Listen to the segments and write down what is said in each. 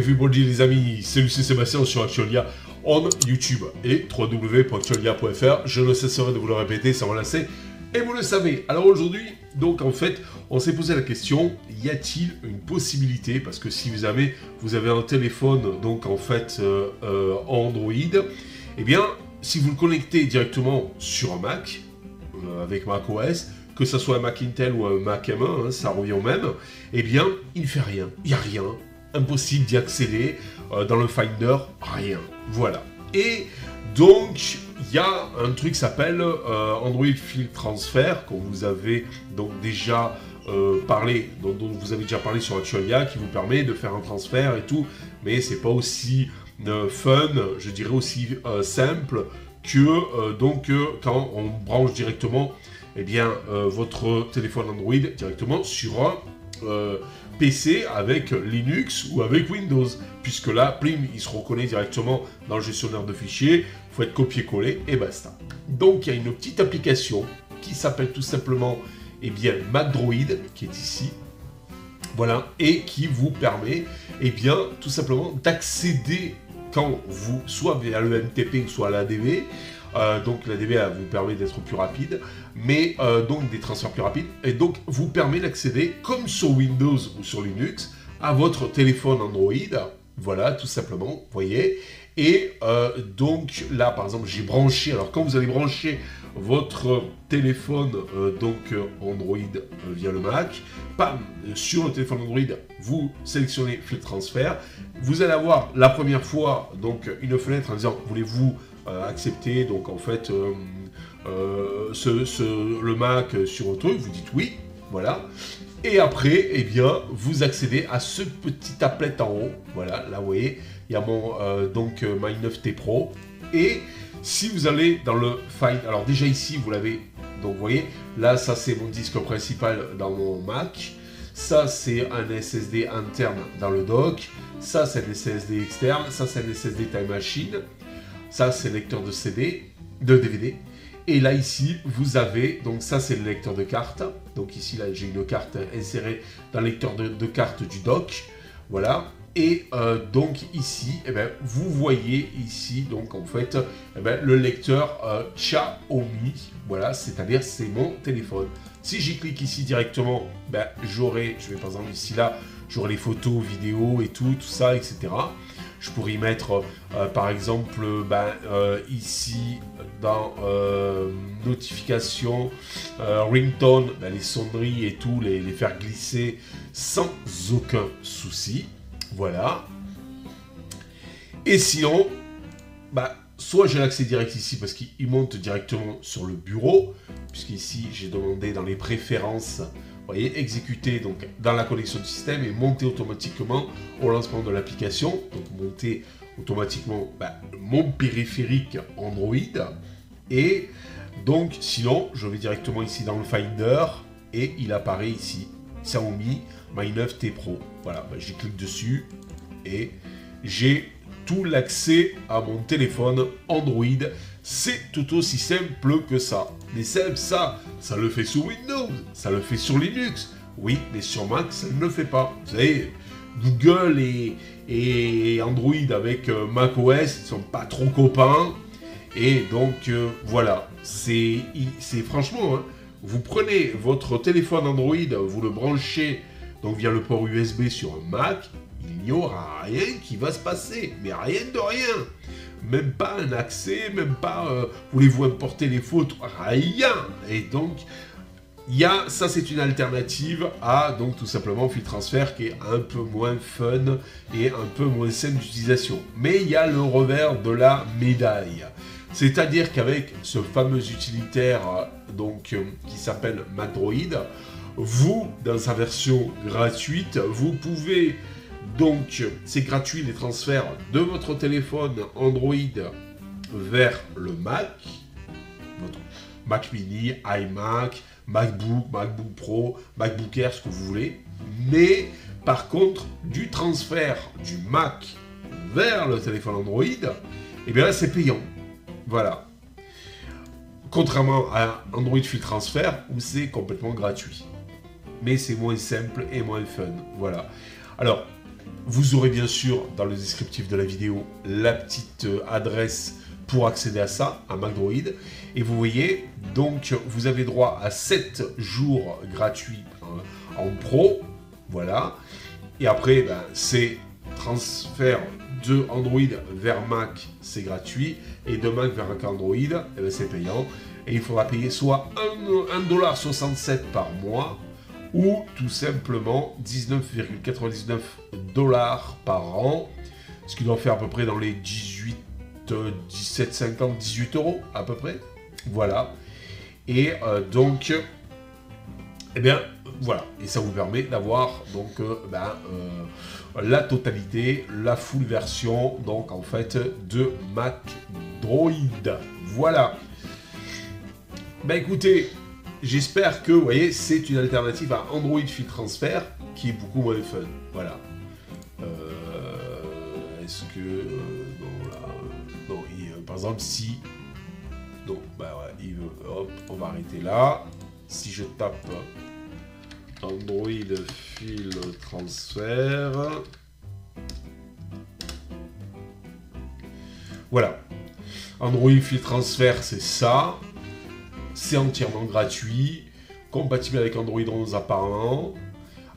vu, bonjour les amis, c'est Lucien Sébastien sur Actualia on YouTube et www.actualia.fr. Je ne cesserai de vous le répéter sans relasser, et vous le savez. Alors aujourd'hui, donc en fait, on s'est posé la question, y a-t-il une possibilité, parce que si vous avez un téléphone, donc en fait Android, eh bien, si vous le connectez directement sur un Mac, avec macOS, que ce soit un Mac Intel ou un Mac M1, hein, ça revient au même, eh bien, il ne fait rien, il n'y a rien, impossible d'y accéder, dans le Finder, rien, voilà. Et donc, il y a un truc qui s'appelle Android File Transfer, qu'on vous avez donc déjà parlé, dont vous avez déjà parlé sur Actualia, qui vous permet de faire un transfert et tout, mais c'est pas aussi fun, je dirais aussi simple, que quand on branche directement votre téléphone Android directement sur un PC avec Linux ou avec Windows, puisque là, plim, il se reconnaît directement dans le gestionnaire de fichiers, il faut être copier-coller et basta. Donc il y a une petite application qui s'appelle tout simplement MacDroid, qui est ici, voilà, et qui vous permet tout simplement d'accéder quand vous, soit via le MTP ou soit l'ADV, donc l'ADV vous permet d'être plus rapide, mais donc des transferts plus rapides, et donc vous permet d'accéder, comme sur Windows ou sur Linux, à votre téléphone Android, voilà, tout simplement, vous voyez, et donc là, par exemple, j'ai branché, alors quand vous allez brancher votre téléphone Android via le Mac, pam, sur le téléphone Android, vous sélectionnez File Transfer, vous allez avoir la première fois donc une fenêtre en disant voulez-vous accepter donc en fait le Mac sur votre truc, vous dites oui, voilà, et après vous accédez à ce petit applet en haut, voilà, là vous voyez, il y a mon My 9T Pro, et si vous allez dans le Find, alors déjà ici vous l'avez, donc vous voyez, là ça c'est mon disque principal dans mon Mac, ça c'est un SSD interne dans le dock, ça c'est un SSD externe, ça c'est un SSD Time Machine, ça c'est le lecteur de DVD, et là ici vous avez, donc ça c'est le lecteur de carte, donc ici là j'ai une carte insérée dans le lecteur de carte du dock, voilà. Et donc ici, vous voyez ici donc en fait le lecteur Xiaomi, voilà, c'est-à-dire c'est mon téléphone. Si j'y clique ici directement, je vais par exemple ici là, j'aurai les photos, vidéos et tout ça, etc. Je pourrais y mettre par exemple ici dans notification, ringtone, les sonneries et tout, les faire glisser sans aucun souci. Voilà. Et sinon, soit j'ai l'accès direct ici parce qu'il monte directement sur le bureau, puisqu'ici j'ai demandé dans les préférences, vous voyez, exécuter donc dans la connexion du système et monter automatiquement au lancement de l'application, donc monter automatiquement mon périphérique Android. Et donc sinon, je vais directement ici dans le Finder et il apparaît ici, Xiaomi My 9T Pro. Voilà, j'y clique dessus et j'ai tout l'accès à mon téléphone Android. C'est tout aussi simple que ça. Mais ça le fait sur Windows, ça le fait sur Linux. Oui, mais sur Mac, ça ne le fait pas. Vous savez, Google et Android avec macOS, ils ne sont pas trop copains. Et donc, voilà, c'est franchement, hein, vous prenez votre téléphone Android, vous le branchez donc via le port USB sur un Mac, il n'y aura rien qui va se passer, mais rien de rien. Même pas un accès, même pas voulez-vous importer les photos, rien. Et donc, ça c'est une alternative à donc tout simplement File Transfer qui est un peu moins fun et un peu moins saine d'utilisation. Mais il y a le revers de la médaille. C'est-à-dire qu'avec ce fameux utilitaire qui s'appelle MacDroid, vous, dans sa version gratuite, vous pouvez, donc, c'est gratuit les transferts de votre téléphone Android vers le Mac, votre Mac mini, iMac, MacBook, MacBook Pro, MacBook Air, ce que vous voulez. Mais, par contre, du transfert du Mac vers le téléphone Android, là, c'est payant. Voilà. Contrairement à Android File Transfer, où c'est complètement gratuit. Mais c'est moins simple et moins fun. Voilà. Alors, Vous aurez bien sûr dans le descriptif de la vidéo la petite adresse pour accéder à ça, à Macdroid. Et vous voyez, donc vous avez droit à 7 jours gratuits en pro, voilà. Et après, ben, c'est transfert de Android vers Mac, c'est gratuit, et de Mac vers Android, eh ben, c'est payant. Et il faudra payer soit 1,67$ par mois, ou tout simplement 19,99$ par an, ce qui doit faire à peu près dans les 17,50, 18 € à peu près. Voilà. Et donc, eh bien, voilà. Et ça vous permet d'avoir donc la totalité, la full version, donc en fait, de Macdroid. Voilà. Ben écoutez, j'espère que, vous voyez, c'est une alternative à Android File Transfer qui est beaucoup moins fun. Voilà. Est-ce que... non, là... non, par exemple, si... non, bah ouais, hop, on va arrêter là. Si je tape Android File Transfer... voilà. Android File Transfer, c'est ça. C'est entièrement gratuit, compatible avec Android 11 apparemment,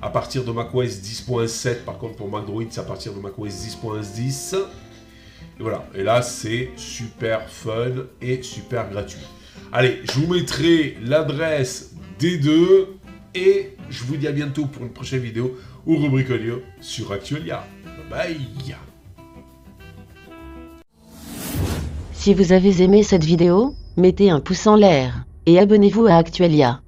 à partir de macOS 10.7, par contre pour Macdroid c'est à partir de macOS 10.10, et voilà, et là c'est super fun et super gratuit. Allez, je vous mettrai l'adresse des deux, et je vous dis à bientôt pour une prochaine vidéo ou rubrique audio sur Actualia. Bye bye. Si vous avez aimé cette vidéo, mettez un pouce en l'air et abonnez-vous à Actualia.